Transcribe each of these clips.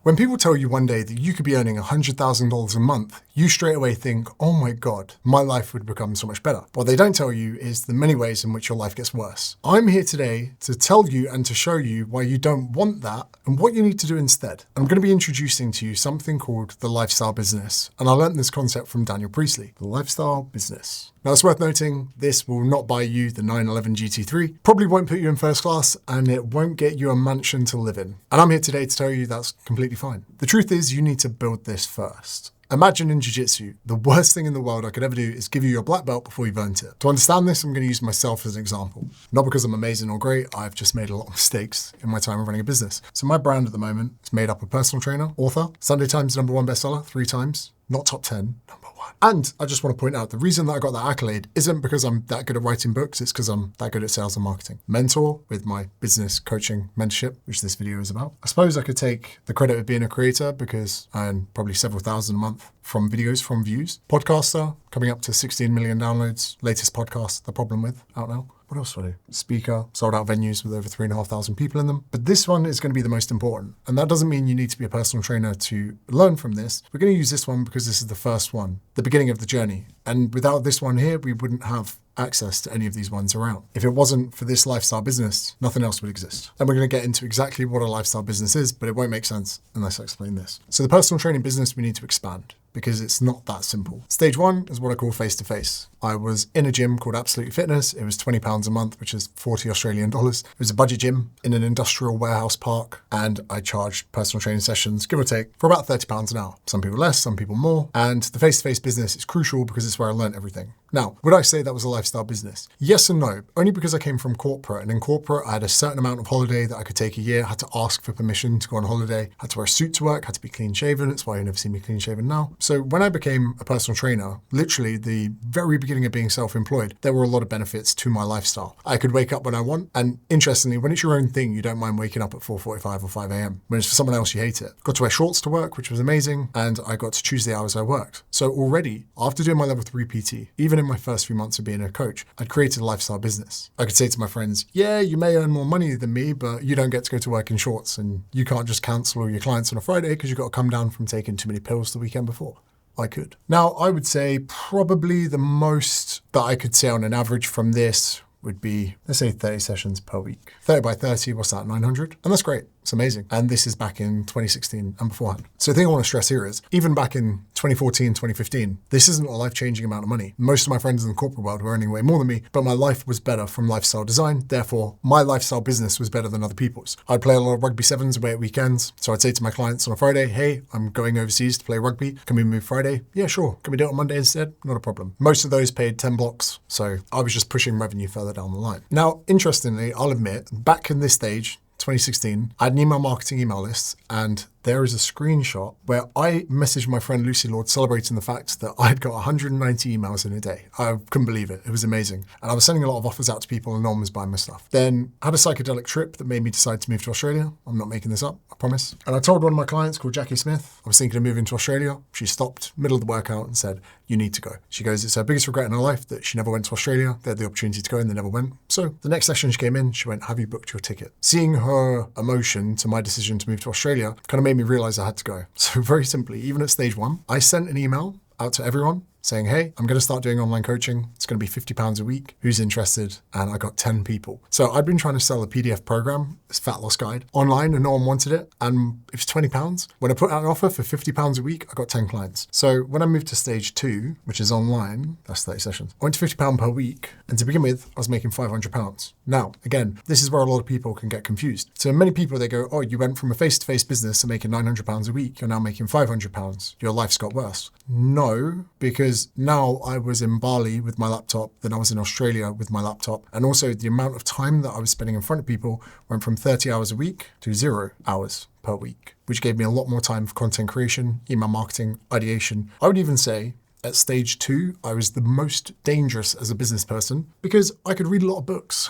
When people tell you one day that you could be earning $100,000 a month, you straight away think, oh my God, my life would become so much better. What they don't tell you is the many ways in which your life gets worse. I'm here today to tell you and to show you why you don't want that and what you need to do instead. I'm going to be introducing to you something called the lifestyle business. And I learned this concept from Daniel Priestley, the lifestyle business. Now, it's worth noting, this will not buy you the 911 GT3, probably won't put you in first class, and it won't get you a mansion to live in. And I'm here today to tell you that's completely fine. The truth is, you need to build this first. Imagine in jiu-jitsu, the worst thing in the world I could ever do is give you your black belt before you've earned it. To understand this, I'm going to use myself as an example. Not because I'm amazing or great, I've just made a lot of mistakes in my time of running a business. So my brand at the moment is made up of personal trainer, author, Sunday Times #1 bestseller 3 times, not top 10, #1. And I just want to point out, the reason that I got that accolade isn't because I'm that good at writing books, it's because I'm that good at sales and marketing. Mentor with my business coaching mentorship, which this video is about. I suppose I could take the credit of being a creator because I earn probably several thousand a month from videos, from views. Podcaster, coming up to 16 million downloads. Latest podcast, The Problem With, out now. What else do I do? Speaker, sold out venues with over 3,500 people in them. But this one is going to be the most important. And that doesn't mean you need to be a personal trainer to learn from this. We're going to use this one because this is the first one, the beginning of the journey. And without this one here, we wouldn't have access to any of these ones around. If it wasn't for this lifestyle business, nothing else would exist. And we're going to get into exactly what a lifestyle business is, but it won't make sense unless I explain this. So the personal training business, we need to expand, because it's not that simple. Stage 1 is what I call face-to-face. I was in a gym called Absolute Fitness. It was £20 a month, which is 40 Australian dollars. It was a budget gym in an industrial warehouse park, and I charged personal training sessions, give or take, for about £30 an hour. Some people less, some people more. And the face-to-face business is crucial because it's where I learned everything. Now, would I say that was a lifestyle business? Yes and no, only because I came from corporate, and in corporate I had a certain amount of holiday that I could take a year, had to ask for permission to go on holiday, had to wear a suit to work, had to be clean shaven. That's why you never see me clean shaven now. So when I became a personal trainer, literally the very beginning of being self-employed, there were a lot of benefits to my lifestyle. I could wake up when I want, and interestingly, when it's your own thing, you don't mind waking up at 4:45 or 5 a.m. When it's for someone else, you hate it. Got to wear shorts to work, which was amazing, and I got to choose the hours I worked. So already, after doing my level 3 PT, even in my first few months of being a coach, I'd created a lifestyle business. I could say to my friends, yeah, you may earn more money than me, but you don't get to go to work in shorts, and you can't just cancel all your clients on a Friday because you've got to come down from taking too many pills the weekend before. I could. Now, I would say probably the most that I could say on an average from this would be, let's say 30 sessions per week. 30 by 30, what's that, 900? And that's great. It's amazing. And this is back in 2016 and beforehand. So the thing I want to stress here is, even back in 2014, 2015, this isn't a life-changing amount of money. Most of my friends in the corporate world were earning way more than me, but my life was better from lifestyle design. Therefore, my lifestyle business was better than other people's. I'd play a lot of rugby sevens away at weekends. So I'd say to my clients on a Friday, hey, I'm going overseas to play rugby. Can we move Friday? Yeah, sure. Can we do it on Monday instead? Not a problem. Most of those paid 10 blocks. So I was just pushing revenue further down the line. Now, interestingly, I'll admit, back in this stage, 2016, I had an email marketing email list, and there is a screenshot where I messaged my friend Lucy Lord celebrating the fact that I'd got 190 emails in a day. I couldn't believe it. It was amazing. And I was sending a lot of offers out to people and no one was buying my stuff. Then I had a psychedelic trip that made me decide to move to Australia. I'm not making this up, I promise. And I told one of my clients called Jackie Smith, I was thinking of moving to Australia. She stopped middle of the workout and said, you need to go. She goes, it's her biggest regret in her life that she never went to Australia. They had the opportunity to go and they never went. So the next session she came in, she went, have you booked your ticket? Seeing her emotion to my decision to move to Australia kind of made me realize I had to go. So very simply, even at stage 1, I sent an email out to everyone saying, hey, I'm going to start doing online coaching. It's going to be £50 a week. Who's interested? And I got 10 people. So I'd been trying to sell a PDF program, this fat loss guide, online, and no one wanted it. And it was £20. When I put out an offer for £50 a week, I got 10 clients. So when I moved to stage 2, which is online, that's 30 sessions, I went to £50 per week. And to begin with, I was making £500. Now, again, this is where a lot of people can get confused. So many people, they go, oh, you went from a face-to-face business to making £900 a week. You're now making £500. Your life's got worse. No, because now I was in Bali with my laptop, then I was in Australia with my laptop. And also the amount of time that I was spending in front of people went from 30 hours a week to 0 hours per week, which gave me a lot more time for content creation, email marketing, ideation. I would even say at stage 2, I was the most dangerous as a business person because I could read a lot of books.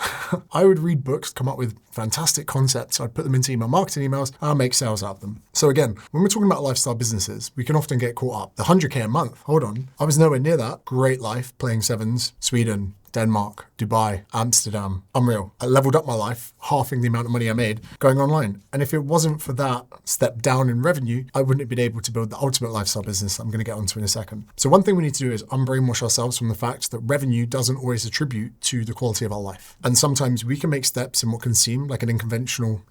I would read books, come up with fantastic concepts. I'd put them into email marketing emails, and I'd make sales out of them. So again, when we're talking about lifestyle businesses, we can often get caught up. The 100K a month, hold on. I was nowhere near that. Great life, playing sevens, Sweden, Denmark, Dubai, Amsterdam. Unreal. I leveled up my life, halving the amount of money I made going online. And if it wasn't for that step down in revenue, I wouldn't have been able to build the ultimate lifestyle business I'm going to get onto in a second. So one thing we need to do is unbrainwash ourselves from the fact that revenue doesn't always attribute to the quality of our life. And sometimes we can make steps in what can seem like an unconventional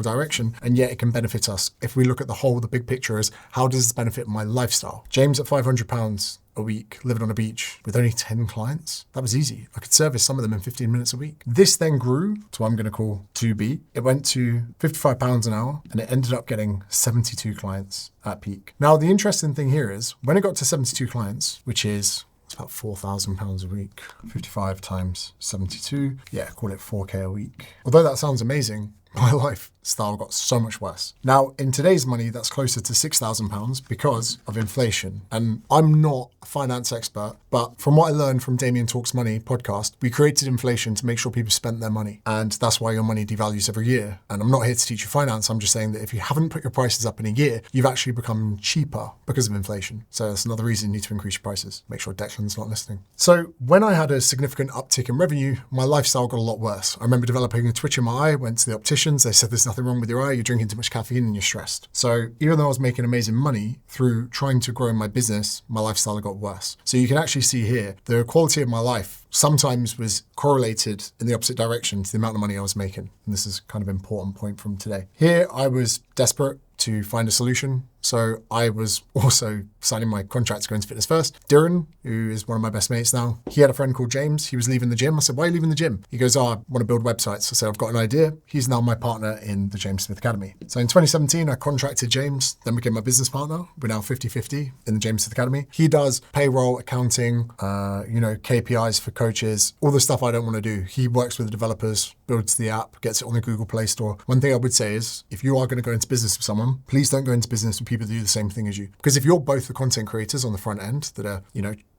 direction, and yet it can benefit us. If we look at the big picture is, how does this benefit my lifestyle? James at £500 a week, living on a beach with only 10 clients. That was easy. I could service some of them in 15 minutes a week. This then grew to what I'm going to call 2B. It went to £55 an hour and it ended up getting 72 clients at peak. Now, the interesting thing here is when it got to 72 clients, which is it's about £4,000 a week, 55 times 72. Yeah, call it 4K a week. Although that sounds amazing, my lifestyle got so much worse. Now, in today's money, that's closer to £6,000 because of inflation. And I'm not a finance expert, but from what I learned from Damien Talks Money podcast, we created inflation to make sure people spent their money. And that's why your money devalues every year. And I'm not here to teach you finance. I'm just saying that if you haven't put your prices up in a year, you've actually become cheaper because of inflation. So that's another reason you need to increase your prices. Make sure Declan's not listening. So when I had a significant uptick in revenue, my lifestyle got a lot worse. I remember developing a twitch in my eye, went to the optician. They said there's nothing wrong with your eye, you're drinking too much caffeine and you're stressed. So even though I was making amazing money through trying to grow my business, my lifestyle got worse. So you can actually see here, the quality of my life sometimes was correlated in the opposite direction to the amount of money I was making. And this is kind of an important point from today. Here I was desperate to find a solution. So I was also signing my contract to go into Fitness First. Darren, who is one of my best mates now, he had a friend called James. He was leaving the gym. I said, why are you leaving the gym? He goes, I want to build websites. I said, I've got an idea. He's now my partner in the James Smith Academy. So in 2017, I contracted James, then became my business partner. We're now 50-50 in the James Smith Academy. He does payroll, accounting, KPIs for coaches, all the stuff I don't want to do. He works with the developers, builds the app, gets it on the Google Play Store. One thing I would say is, if you are going to go into business with someone, please don't go into business with people that do the same thing as you. Because if you're both the content creators on the front end that are,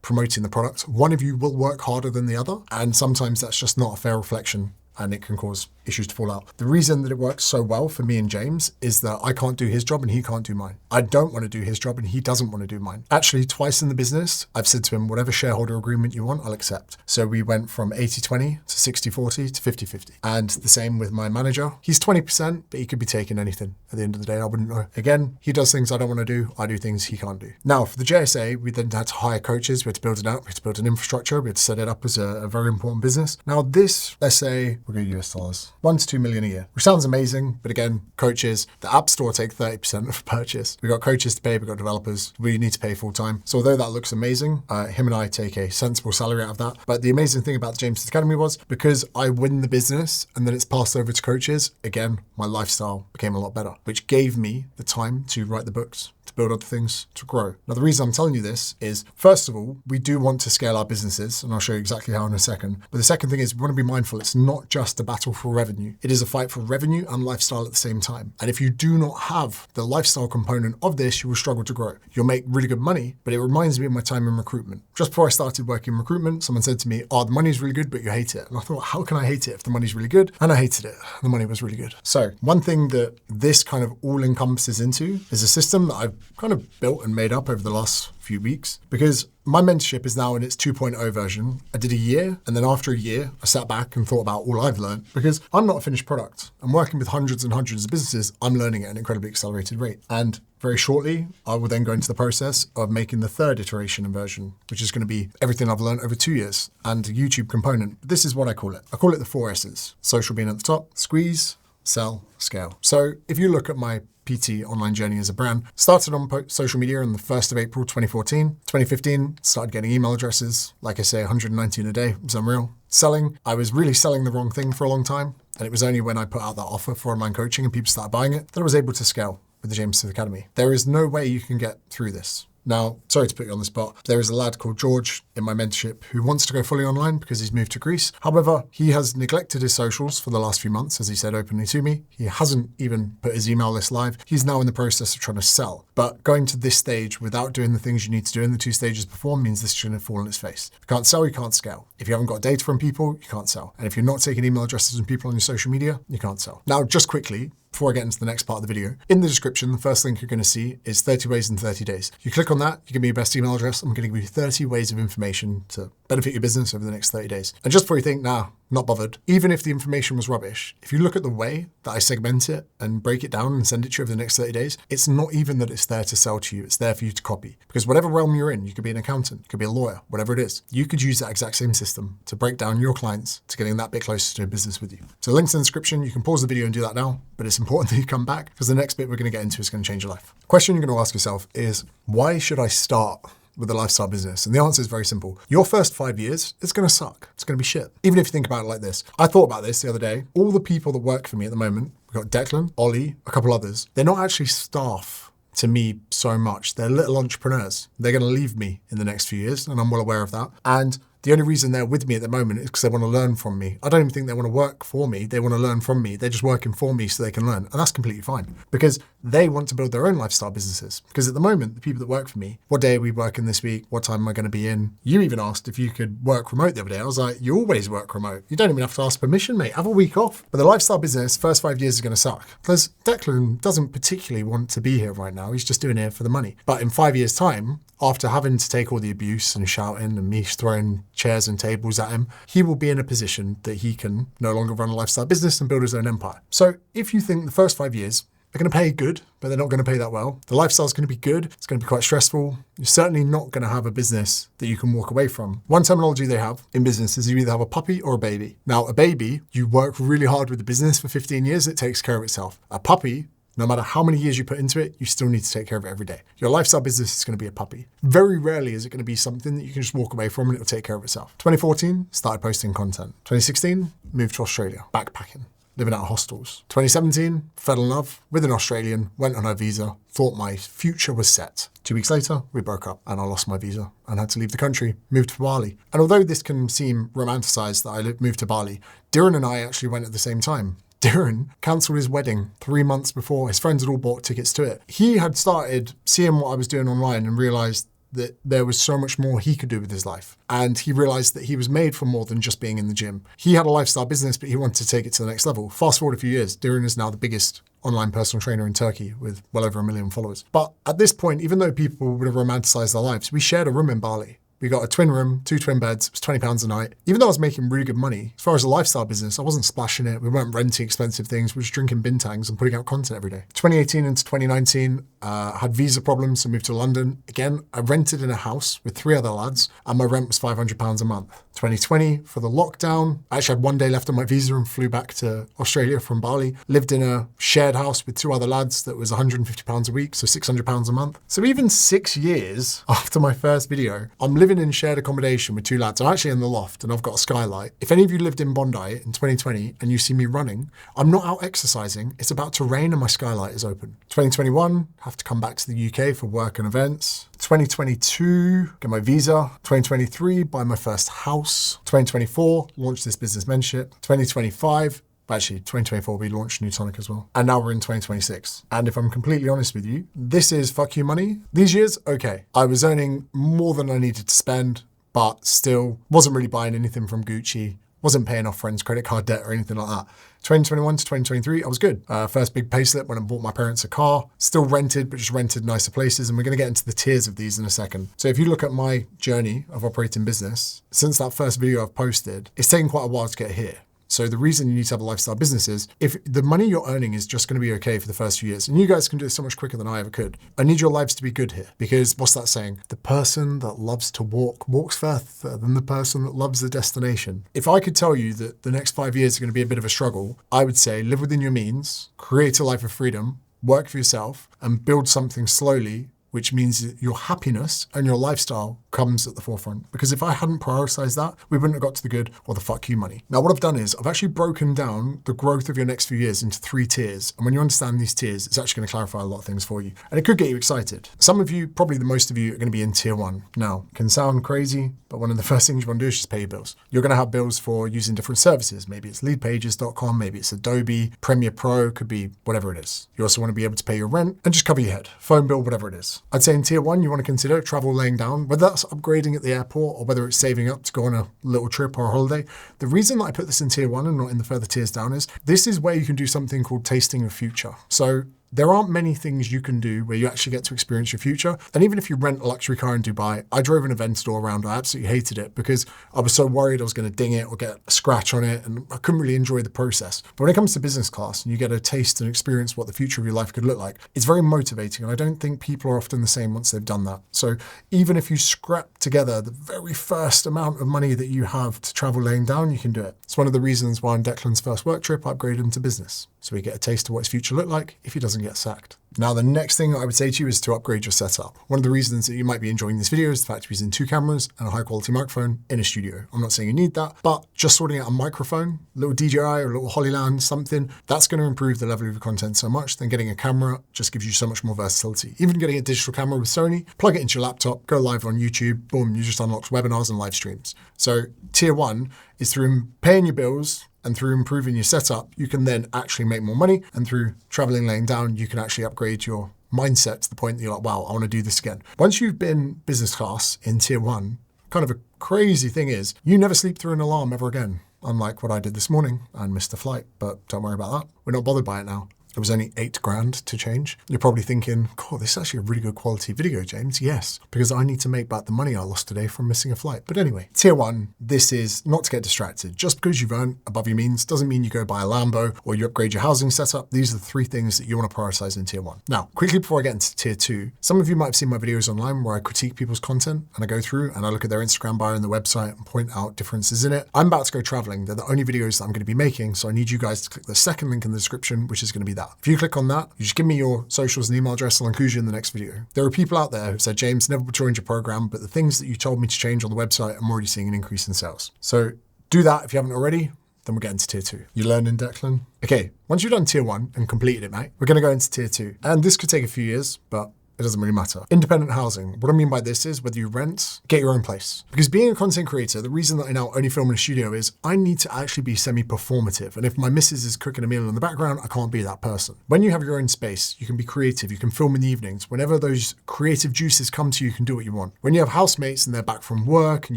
promoting the product, one of you will work harder than the other. And sometimes that's just not a fair reflection and it can cause issues to fall out. The reason that it works so well for me and James is that I can't do his job and he can't do mine. I don't want to do his job and he doesn't want to do mine. Actually, twice in the business, I've said to him, whatever shareholder agreement you want, I'll accept. So we went from 80-20 to 60-40 to 50-50. And the same with my manager. He's 20%, but he could be taking anything. At the end of the day, I wouldn't know. Again, he does things I don't want to do. I do things he can't do. Now, for the JSA, we then had to hire coaches. We had to build it out. We had to build an infrastructure. We had to set it up as a very important business. Now this, let's say, we'll go US dollars, $1 to 2 million a year, which sounds amazing. But again, coaches, the app store take 30% of purchase. We've got coaches to pay. We've got developers. We need to pay full time. So although that looks amazing, him and I take a sensible salary out of that. But the amazing thing about the James Smith Academy was because I win the business and then it's passed over to coaches, again, my lifestyle became a lot better, which gave me the time to write the books, to build other things, to grow. Now, the reason I'm telling you this is, first of all, we do want to scale our businesses, and I'll show you exactly how in a second. But the second thing is we want to be mindful. It's not just a battle for revenue. It is a fight for revenue and lifestyle at the same time. And if you do not have the lifestyle component of this, you will struggle to grow. You'll make really good money, but it reminds me of my time in recruitment. Just before I started working in recruitment, someone said to me, the money's really good, but you hate it. And I thought, how can I hate it if the money's really good? And I hated it. The money was really good. So one thing that this kind of all encompasses into is a system that I've kind of built and made up over the last few weeks, because my mentorship is now in its 2.0 version. I did a year, and then after a year, I sat back and thought about all I've learned, because I'm not a finished product. I'm working with hundreds and hundreds of businesses. I'm learning at an incredibly accelerated rate. And very shortly, I will then go into the process of making the third iteration and version, which is going to be everything I've learned over 2 years and a YouTube component. This is what I call it. I call it the 4 S's. Social being at the top, squeeze, sell, scale. So if you look at my PT online journey as a brand, started on social media on the 1st of April, 2014. 2015, started getting email addresses. Like I say, 119 a day. It was unreal. Selling, I was really selling the wrong thing for a long time. And it was only when I put out that offer for online coaching and people started buying it that I was able to scale with the James Smith Academy. There is no way you can get through this. Now, sorry to put you on the spot. There is a lad called George in my mentorship who wants to go fully online because he's moved to Greece. However, he has neglected his socials for the last few months, as he said openly to me. He hasn't even put his email list live. He's now in the process of trying to sell. But going to this stage without doing the things you need to do in the 2 stages before means this is going to fall on its face. If you can't sell, you can't scale. If you haven't got data from people, you can't sell. And if you're not taking email addresses from people on your social media, you can't sell. Now, just quickly, before I get into the next part of the video, in the description, the first link you're going to see is 30 ways in 30 days. You click on that, you give me your best email address. I'm going to give you 30 ways of information to benefit your business over the next 30 days. And just before you think, nah, not bothered, even if the information was rubbish, if you look at the way that I segment it and break it down and send it to you over the next 30 days, it's not even that it's there to sell to you, it's there for you to copy. Because whatever realm you're in, you could be an accountant, you could be a lawyer, whatever it is, you could use that exact same system to break down your clients to getting that bit closer to a business with you. So links in the description, you can pause the video and do that now, but it's important that you come back because the next bit we're going to get into is going to change your life. The question you're going to ask yourself is, why should I start with a lifestyle business? And the answer is very simple. Your first 5 years, it's going to suck. It's going to be shit. Even if you think about it like this. I thought about this the other day. All the people that work for me at the moment, we've got Declan, Ollie, a couple others. They're not actually staff to me so much. They're little entrepreneurs. They're going to leave me in the next few years, and I'm well aware of that. And the only reason they're with me at the moment is because they want to learn from me. I don't even think they want to work for me. They want to learn from me. They're just working for me so they can learn. And that's completely fine because they want to build their own lifestyle businesses. Because at the moment, the people that work for me, what day are we working this week? What time am I going to be in? You even asked if you could work remote the other day. I was like, you always work remote. You don't even have to ask permission, mate. Have a week off. But the lifestyle business, first 5 years is going to suck. Because Declan doesn't particularly want to be here right now. He's just doing it for the money. But in 5 years' time, after having to take all the abuse and shouting and me throwing chairs and tables at him, he will be in a position that he can no longer run a lifestyle business and build his own empire. So if you think the first 5 years are going to pay good, but they're not going to pay that well, the lifestyle's going to be good, it's going to be quite stressful, you're certainly not going to have a business that you can walk away from. One terminology they have in business is you either have a puppy or a baby. Now, a baby, you work really hard with the business for 15 years, it takes care of itself. A puppy, no matter how many years you put into it, you still need to take care of it every day. Your lifestyle business is going to be a puppy. Very rarely is it going to be something that you can just walk away from and it'll take care of itself. 2014, started posting content. 2016, moved to Australia, backpacking, living out of hostels. 2017, fell in love with an Australian, went on her visa, thought my future was set. 2 weeks later, we broke up and I lost my visa and had to leave the country, moved to Bali. And although this can seem romanticized that I moved to Bali, Darren and I actually went at the same time. Darren cancelled his wedding 3 months before. His friends had all bought tickets to it. He had started seeing what I was doing online and realised that there was so much more he could do with his life. And he realised that he was made for more than just being in the gym. He had a lifestyle business, but he wanted to take it to the next level. Fast forward a few years, Darren is now the biggest online personal trainer in Turkey with well over 1 million followers. But at this point, even though people would have romanticised their lives, we shared a room in Bali. We got a twin room, 2 twin beds, it was £20 a night. Even though I was making really good money, as far as a lifestyle business, I wasn't splashing it. We weren't renting expensive things. We were just drinking bintangs and putting out content every day. 2018 into 2019, had visa problems, so moved to London. Again, I rented in a house with 3 other lads and my rent was £500 a month. 2020, for the lockdown, I actually had 1 day left on my visa and flew back to Australia from Bali. Lived in a shared house with 2 other lads that was £150 a week, so £600 a month. So even 6 years after my first video, I'm living in shared accommodation with 2 lads. I'm actually in the loft and I've got a skylight. If any of you lived in Bondi in 2020 and you see me running, I'm not out exercising. It's about to rain and my skylight is open. 2021, have to come back to the UK for work and events. 2022, get my visa. 2023, buy my first house. 2024, launch this business mentorship. 2025, actually, 2024, we launched Newtonic as well. And now we're in 2026. And if I'm completely honest with you, this is fuck you money. These years, okay. I was earning more than I needed to spend, but still wasn't really buying anything from Gucci, wasn't paying off friends' credit card debt or anything like that. 2021 to 2023, I was good. First big payslip when I bought my parents a car. Still rented, but just rented nicer places. And we're going to get into the tiers of these in a second. So if you look at my journey of operating business, since that first video I've posted, it's taken quite a while to get here. So the reason you need to have a lifestyle business is if the money you're earning is just going to be okay for the first few years, and you guys can do this so much quicker than I ever could, I need your lives to be good here. Because what's that saying? The person that loves to walk walks further than the person that loves the destination. If I could tell you that the next 5 years are going to be a bit of a struggle, I would say live within your means, create a life of freedom, work for yourself, and build something slowly, which means that your happiness and your lifestyle comes at the forefront. Because if I hadn't prioritized that, we wouldn't have got to the good or the fuck you money. Now, what I've done is I've actually broken down the growth of your next few years into 3 tiers. And when you understand these tiers, it's actually going to clarify a lot of things for you. And it could get you excited. Some of you, probably the most of you, are going to be in tier 1. Now, it can sound crazy, but one of the first things you want to do is just pay your bills. You're going to have bills for using different services. Maybe it's leadpages.com, maybe it's Adobe, Premiere Pro, could be whatever it is. You also want to be able to pay your rent and just cover your head, phone bill, whatever it is. business. I'd say in tier 1, you want to consider travel laying down, whether that's upgrading at the airport or whether it's saving up to go on a little trip or a holiday. The reason that I put this in tier 1 and not in the further tiers down is this is where you can do something called tasting of future. So there aren't many things you can do where you actually get to experience your future. And even if you rent a luxury car in Dubai, I drove an Aventador around. I absolutely hated it because I was so worried I was going to ding it or get a scratch on it, and I couldn't really enjoy the process. But when it comes to business class and you get a taste and experience what the future of your life could look like, it's very motivating. And I don't think people are often the same once they've done that. So even if you scrap together the very first amount of money that you have to travel laying down, you can do it. It's one of the reasons why on Declan's first work trip, I upgraded him to business. So we get a taste of what his future looked like if he doesn't get sacked. Now, the next thing I would say to you is to upgrade your setup. One of the reasons that you might be enjoying this video is the fact you're using 2 cameras and a high quality microphone in a studio. I'm not saying you need that, but just sorting out a microphone, a little DJI or a little Hollyland, something, that's going to improve the level of your content so much. Then getting a camera just gives you so much more versatility. Even getting a digital camera with Sony, plug it into your laptop, go live on YouTube, boom, you just unlocked webinars and live streams. So tier 1 is through paying your bills, and through improving your setup, you can then actually make more money. And through traveling laying down, you can actually upgrade your mindset to the point that you're like, wow, I want to do this again. Once you've been business class in tier 1, kind of a crazy thing is you never sleep through an alarm ever again. Unlike what I did this morning and missed a flight, but don't worry about that. We're not bothered by it now. It was only $8,000 to change. You're probably thinking, God, this is actually a really good quality video, James. Yes, because I need to make back the money I lost today from missing a flight. But anyway, tier 1, this is not to get distracted. Just because you've earned above your means doesn't mean you go buy a Lambo or you upgrade your housing setup. These are the 3 things that you want to prioritize in tier 1. Now, quickly before I get into tier 2, some of you might have seen my videos online where I critique people's content and I go through and I look at their Instagram bio and the website and point out differences in it. I'm about to go traveling. They're the only videos that I'm going to be making. So I need you guys to click the second link in the description, which is going to be that. If you click on that, you just give me your socials and email address, I'll include you in the next video. There are people out there who said, James, never joined your program, but the things that you told me to change on the website, I'm already seeing an increase in sales. So do that if you haven't already, then we'll get into tier 2. You learning, Declan? Okay, once you've done tier 1 and completed it, mate, we're going to go into tier 2. And this could take a few years, but it doesn't really matter. Independent housing. What I mean by this is whether you rent, get your own place. Because being a content creator, the reason that I now only film in a studio is I need to actually be semi-performative. And if my missus is cooking a meal in the background, I can't be that person. When you have your own space, you can be creative. You can film in the evenings. Whenever those creative juices come to you, you can do what you want. When you have housemates and they're back from work and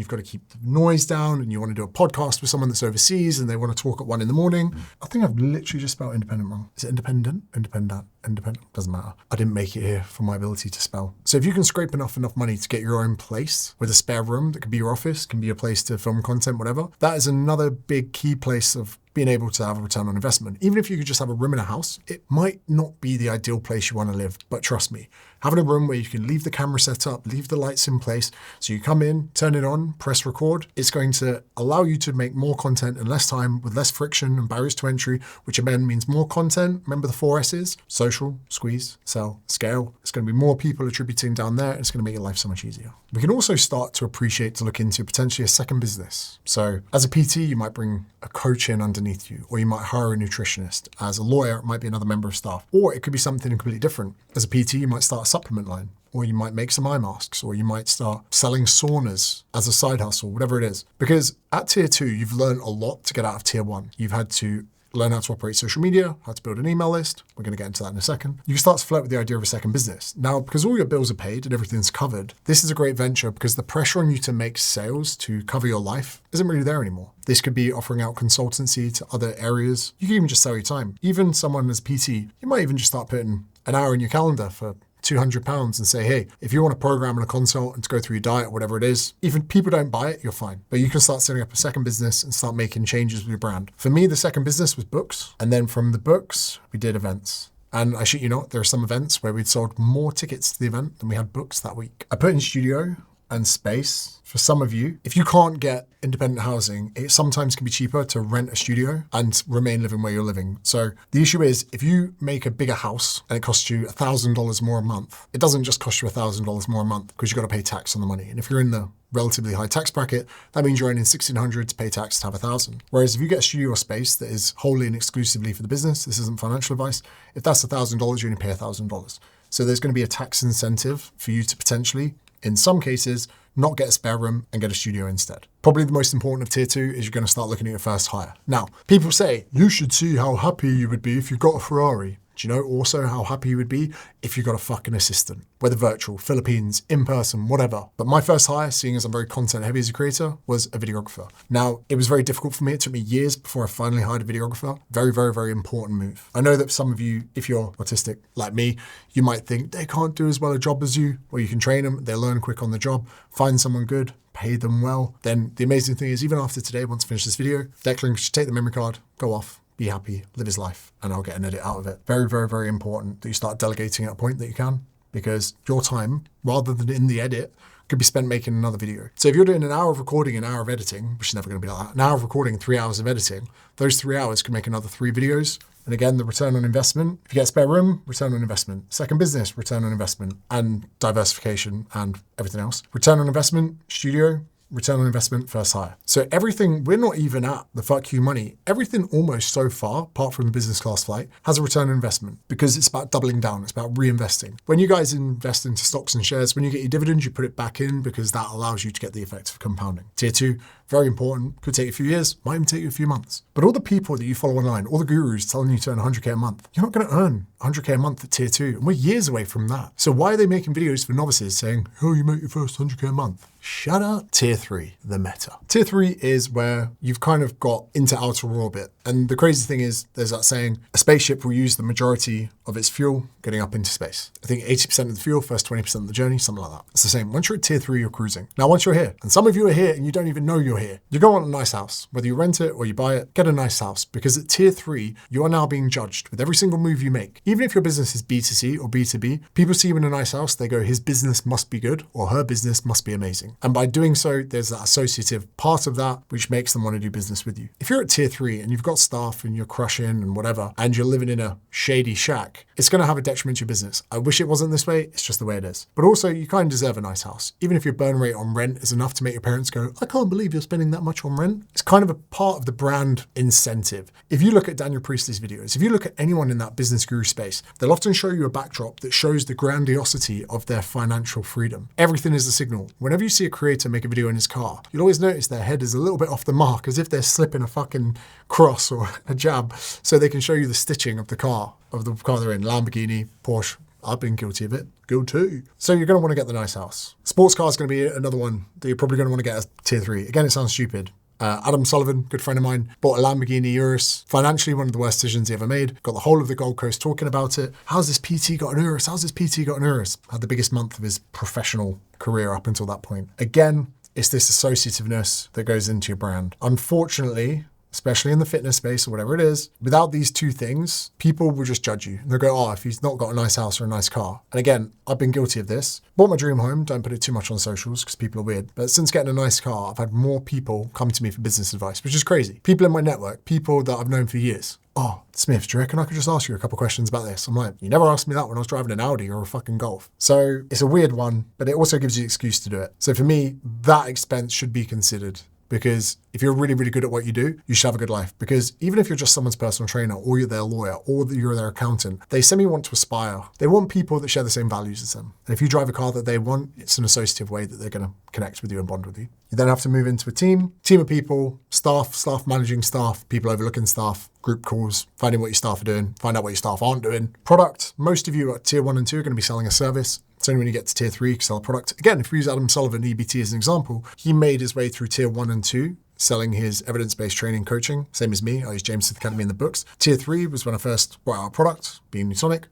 you've got to keep the noise down and you want to do a podcast with someone that's overseas and they want to talk at 1 in the morning. I think I've literally just spelled independent wrong. Is it independent? Independent? Independent? Doesn't matter. I didn't make it here for my ability to spell. So if you can scrape enough money to get your own place with a spare room that could be your office, can be a place to film content, whatever, that is another big key place of being able to have a return on investment. Even if you could just have a room in a house, it might not be the ideal place you want to live, but trust me, having a room where you can leave the camera set up, leave the lights in place, so you come in, turn it on, press record, it's going to allow you to make more content in less time with less friction and barriers to entry, which again means more content. Remember the 4 S's? Social, squeeze, sell, scale. It's going to be more people attributing down there. And it's going to make your life so much easier. We can also start to appreciate to look into potentially a second business. So as a PT, you might bring a coach in underneath you, or you might hire a nutritionist. As a lawyer, it might be another member of staff, or it could be something completely different. As a PT, you might start a supplement line, or you might make some eye masks, or you might start selling saunas as a side hustle, whatever it is. Because at tier 2, you've learned a lot to get out of tier 1. You've had to learn how to operate social media, how to build an email list. We're going to get into that in a second. You can start to flirt with the idea of a second business. Now, because all your bills are paid and everything's covered, this is a great venture because the pressure on you to make sales to cover your life isn't really there anymore. This could be offering out consultancy to other areas. You can even just sell your time. Even someone as PT, you might even just start putting an hour in your calendar for £200 and say, hey, if you want a program and a consult and to go through your diet or whatever it is, even people don't buy it, you're fine. But you can start setting up a second business and start making changes with your brand. For me, the second business was books. And then from the books, we did events. And I shit you not, there are some events where we'd sold more tickets to the event than we had books that week. I put in studio and space for some of you. If you can't get independent housing, it sometimes can be cheaper to rent a studio and remain living where you're living. So the issue is if you make a bigger house and it costs you $1,000 more a month, it doesn't just cost you $1,000 more a month because you've got to pay tax on the money. And if you're in the relatively high tax bracket, that means you're earning $1,600 to pay tax to have $1,000. Whereas if you get a studio space that is wholly and exclusively for the business, this isn't financial advice, if that's $1,000, you only pay $1,000. So there's going to be a tax incentive for you to potentially, in some cases, not get a spare room and get a studio instead. Probably the most important of tier 2 is you're going to start looking at your first hire. Now, people say, you should see how happy you would be if you got a Ferrari. Do you know also how happy you would be if you got a fucking assistant? Whether virtual, Philippines, in person, whatever. But my first hire, seeing as I'm very content heavy as a creator, was a videographer. Now, it was very difficult for me. It took me years before I finally hired a videographer. Very, very, very important move. I know that some of you, if you're autistic like me, you might think they can't do as well a job as you. Well, you can train them, they'll learn quick on the job, find someone good, pay them well. Then the amazing thing is, even after today, once I finish this video, Declan should take the memory card, go off, be happy, live his life, and I'll get an edit out of it. Very, very, very important that you start delegating at a point that you can, because your time, rather than in the edit, could be spent making another video. So if you're doing an hour of recording, an hour of editing, which is never going to be like that, an hour of recording, 3 hours of editing, those 3 hours could make another 3 videos. And again, the return on investment, if you get spare room, return on investment. Second business, return on investment, and diversification and everything else. Return on investment, studio, return on investment, first hire. So everything, we're not even at the fuck you money. Everything almost so far, apart from the business class flight, has a return on investment because it's about doubling down. It's about reinvesting. When you guys invest into stocks and shares, when you get your dividends, you put it back in because that allows you to get the effect of compounding. Tier 2, very important. Could take a few years, might even take you a few months. But all the people that you follow online, all the gurus telling you to earn 100K a month, you're not going to earn 100K a month at tier 2. And we're years away from that. So why are they making videos for novices saying, oh, you make your first 100K a month? Shut up. Tier 3, the meta. Tier 3 is where you've kind of got into outer orbit. And the crazy thing is, there's that saying, a spaceship will use the majority of its fuel getting up into space. I think 80% of the fuel, first 20% of the journey, something like that. It's the same. Once you're at tier 3, you're cruising. Now, once you're here, and some of you are here and you don't even know you're here, you go on a nice house. Whether you rent it or you buy it, get a nice house. Because at tier 3, you are now being judged with every single move you make. Even if your business is B2C or B2B, people see you in a nice house, they go, his business must be good or her business must be amazing. And by doing so, there's that associative part of that which makes them want to do business with you. If you're at tier 3 and you've got staff and you're crushing and whatever, and you're living in a shady shack, it's going to have a detriment to your business. I wish it wasn't this way. It's just the way it is. But also, you kind of deserve a nice house. Even if your burn rate on rent is enough to make your parents go, I can't believe you're spending that much on rent. It's kind of a part of the brand incentive. If you look at Daniel Priestley's videos, if you look at anyone in that business guru space, they'll often show you a backdrop that shows the grandiosity of their financial freedom. Everything is a signal. Whenever you see a creator make a video in his car, you'll always notice their head is a little bit off the mark, as if they're slipping a fucking cross or a jab, so they can show you the stitching of the car they're in. Lamborghini, Porsche. I've been guilty of it. Guilty. So you're going to want to get the nice house. Sports car is going to be another one that you're probably going to want to get as tier 3. Again, it sounds stupid. Adam Sullivan, good friend of mine, bought a Lamborghini Urus. Financially, one of the worst decisions he ever made. Got the whole of the Gold Coast talking about it. How's this PT got an Urus? How's this PT got an Urus? Had the biggest month of his professional career up until that point. Again, it's this associativeness that goes into your brand. Unfortunately, especially in the fitness space or whatever it is, without these two things, people will just judge you. They'll go, oh, if he's not got a nice house or a nice car. And again, I've been guilty of this. Bought my dream home, don't put it too much on socials because people are weird. But since getting a nice car, I've had more people come to me for business advice, which is crazy. People in my network, people that I've known for years. Oh, Smith, do you reckon I could just ask you a couple questions about this? I'm like, you never asked me that when I was driving an Audi or a fucking Golf. So it's a weird one, but it also gives you an excuse to do it. So for me, that expense should be considered. Because if you're really, really good at what you do, you should have a good life. Because even if you're just someone's personal trainer or you're their lawyer or you're their accountant, they want to aspire. They want people that share the same values as them. And if you drive a car that they want, it's an associative way that they're going to connect with you and bond with you. You then have to move into a team of people, staff managing staff, people overlooking staff, group calls, finding what your staff are doing, find out what your staff aren't doing. Product, most of you at tier 1 and 2 are going to be selling a service. It's only when you get to tier 3, you can sell a product. Again, if we use Adam Sullivan, EBT as an example, he made his way through tier 1 and 2, selling his evidence-based training coaching, same as me. I use James Smith Academy in the books. Tier 3 was when I first brought out a product, being Newtonic.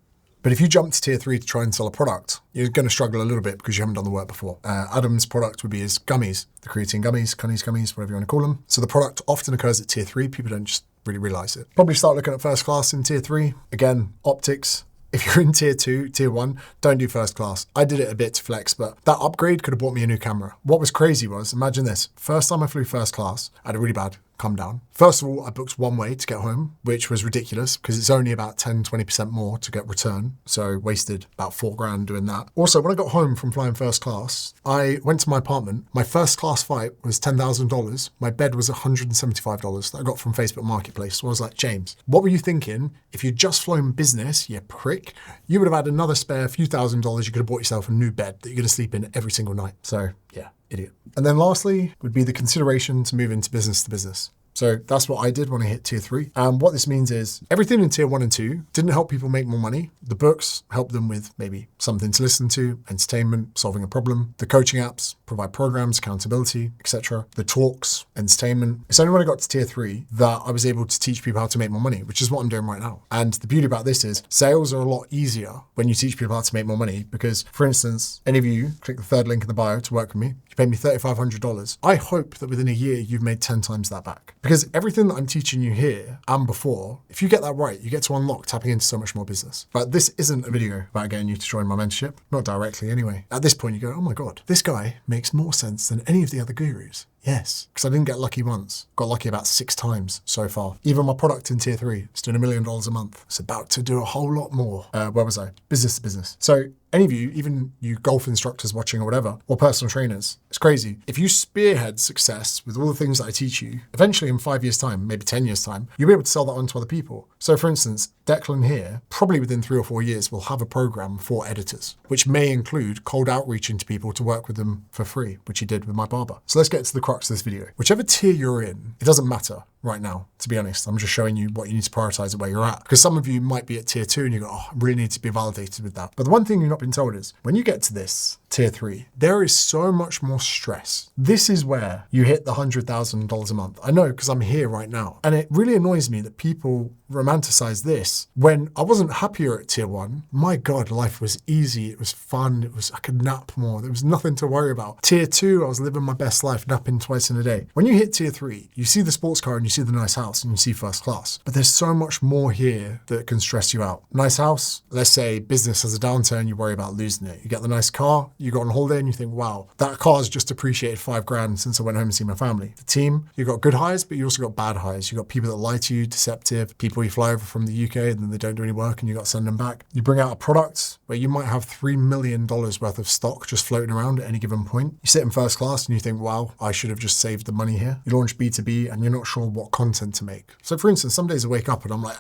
But if you jump to tier 3 to try and sell a product, you're going to struggle a little bit because you haven't done the work before. Adam's product would be his gummies, the creatine gummies, Cunnies gummies, whatever you want to call them. So the product often occurs at tier 3. People don't just really realize it. Probably start looking at first class in tier 3. Again, optics. If you're in tier 2, tier 1, don't do first class. I did it a bit to flex, but that upgrade could have bought me a new camera. What was crazy was, imagine this, first time I flew first class, I had a really bad come down. First of all, I booked one way to get home, which was ridiculous because it's only about 10-20% more to get return. So wasted about $4,000 doing that. Also, when I got home from flying first class, I went to my apartment. My first class flight was $10,000. My bed was $175 that I got from Facebook Marketplace. So I was like, James, what were you thinking? If you'd just flown business, you prick, you would have had another spare few $1,000s. You could have bought yourself a new bed that you're going to sleep in every single night. So yeah, idiot. And then lastly would be the consideration to move into business to business. So that's what I did when I hit tier 3. And what this means is everything in tier 1 and 2 didn't help people make more money. The books helped them with maybe something to listen to, entertainment, solving a problem. The coaching apps provide programs, accountability, etc. The talks, entertainment. It's only when I got to tier 3 that I was able to teach people how to make more money, which is what I'm doing right now. And the beauty about this is sales are a lot easier when you teach people how to make more money because, for instance, any of you click the third link in the bio to work with me. You pay me $3,500. I hope that within a year, you've made 10 times that back. Because everything that I'm teaching you here and before, if you get that right, you get to unlock tapping into so much more business. But this isn't a video about getting you to join my mentorship. Not directly anyway. At this point, you go, oh my God, this guy makes more sense than any of the other gurus. Yes, because I didn't get lucky once. Got lucky about 6 times so far. Even my product in tier 3, it's doing $1 million a month. It's about to do a whole lot more. Where was I? Business to business. So any of you, even you golf instructors watching or whatever, or personal trainers, it's crazy. If you spearhead success with all the things that I teach you, eventually in 5 years time, maybe 10 years time, you'll be able to sell that on to other people. So for instance, Declan here, probably within 3 or 4 years, will have a program for editors, which may include cold outreaching to people to work with them for free, which he did with my barber. So let's get to the crux of this video. Whichever tier you're in, it doesn't matter right now, to be honest. I'm just showing you what you need to prioritize at where you're at. Because some of you might be at tier 2 and you go, oh, I really need to be validated with that. But the one thing you've not been told is when you get to this tier 3, there is so much more stress. This is where you hit the $100,000 a month. I know because I'm here right now. And it really annoys me that people romanticize this when I wasn't happier at tier 1. My God, life was easy. It was fun. I could nap more. There was nothing to worry about. Tier 2, I was living my best life, napping twice in a day. When you hit tier 3, you see the sports car and you see the nice house and you see first class. But there's so much more here that can stress you out. Nice house, let's say business has a downturn, you worry about losing it. You get the nice car, you go on holiday and you think, wow, that car's just appreciated $5,000 since I went home and see my family. The team, you got good highs, but you also got bad highs. You got people that lie to you, deceptive, people you fly over from the UK and then they don't do any work and you got to send them back. You bring out a product where you might have $3 million worth of stock just floating around at any given point. You sit in first class and you think, wow, I should have just saved the money here. You launch B2B and you're not sure what content to make. So for instance, some days I wake up and I'm like,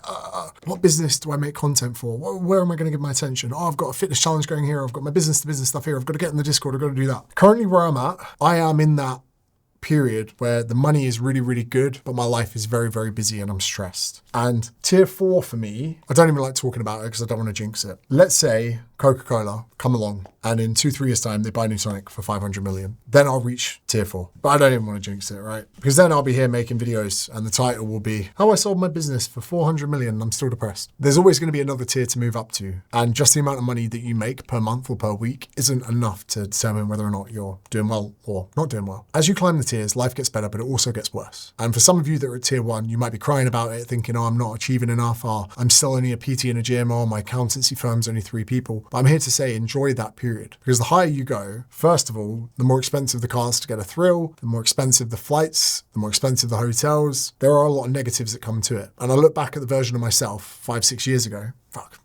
what business do I make content for? Where am I going to give my attention? Oh, I've got a fitness challenge going here. I've got my business to business stuff here. I've got to get in the Discord. I've got to do that. Currently where I'm at, I am in that period where the money is really, really good, but my life is very, very busy and I'm stressed. And tier 4 for me, I don't even like talking about it because I don't want to jinx it. Let's say Coca-Cola come along and in 2-3 years time, they buy Nutonic for 500 million. Then I'll reach tier 4, but I don't even want to jinx it, right? Because then I'll be here making videos and the title will be how I sold my business for 400 million and I'm still depressed. There's always going to be another tier to move up to. And just the amount of money that you make per month or per week isn't enough to determine whether or not you're doing well or not doing well. As you climb the tiers, life gets better, but it also gets worse. And for some of you that are at tier 1, you might be crying about it, thinking, oh, I'm not achieving enough, or I'm still only a PT in a gym, or my accountancy firm's only 3 people. But I'm here to say, enjoy that period. Because the higher you go, first of all, the more expensive the cars to get a thrill, the more expensive the flights, the more expensive the hotels. There are a lot of negatives that come to it. And I look back at the version of myself 5-6 years ago,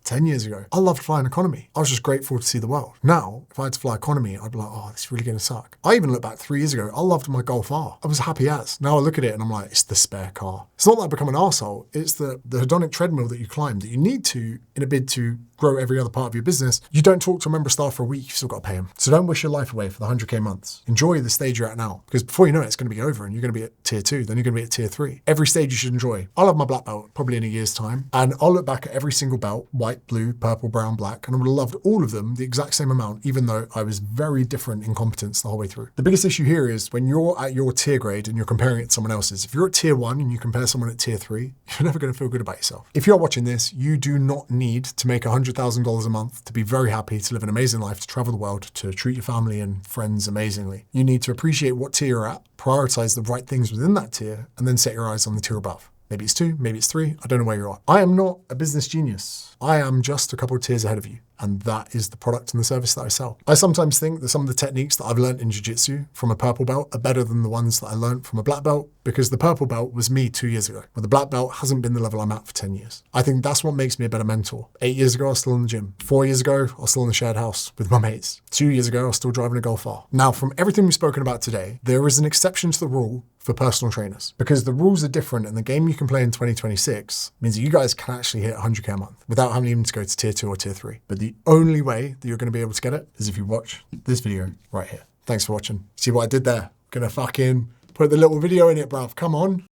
10 years ago, I loved flying economy. I was just grateful to see the world. Now, if I had to fly economy, I'd be like, oh, this is really going to suck. I even look back 3 years ago, I loved my Golf R. I was happy as. Now I look at it and I'm like, it's the spare car. It's not that I become an arsehole. It's the hedonic treadmill that you climb that you need to in a bid to grow every other part of your business. You don't talk to a member of staff for a week, you've still got to pay them. So don't wish your life away for the 100K months. Enjoy the stage you're at now, because before you know it, it's going to be over and you're going to be at tier 2, then you're going to be at tier 3. Every stage you should enjoy. I'll have my black belt probably in a year's time, and I'll look back at every single belt, white, blue, purple, brown, black, and I would have loved all of them the exact same amount, even though I was very different in competence the whole way through. The biggest issue here is when you're at your tier grade and you're comparing it to someone else's. If you're at tier 1 and you compare someone at tier 3, you're never going to feel good about yourself. If you're watching this, you do not need to make $100,000 a month to be very happy, to live an amazing life, to travel the world, to treat your family and friends amazingly. You need to appreciate what tier you're at, prioritize the right things within that tier, and then set your eyes on the tier above. Maybe it's 2, maybe it's 3, I don't know where you're at. I am not a business genius. I am just a couple of tiers ahead of you. And that is the product and the service that I sell. I sometimes think that some of the techniques that I've learned in jiu-jitsu from a purple belt are better than the ones that I learned from a black belt, because the purple belt was me 2 years ago, but the black belt hasn't been the level I'm at for 10 years. I think that's what makes me a better mentor. 8 years ago, I was still in the gym. 4 years ago, I was still in the shared house with my mates. 2 years ago, I was still driving a Golf R. Now, from everything we've spoken about today, there is an exception to the rule for personal trainers, because the rules are different and the game you can play in 2026 means that you guys can actually hit 100K a month without having even to go to tier 2 or tier 3. But the only way that you're going to be able to get it is if you watch this video right here. Thanks for watching. See what I did there? Gonna fucking put the little video in it, bruv. Come on.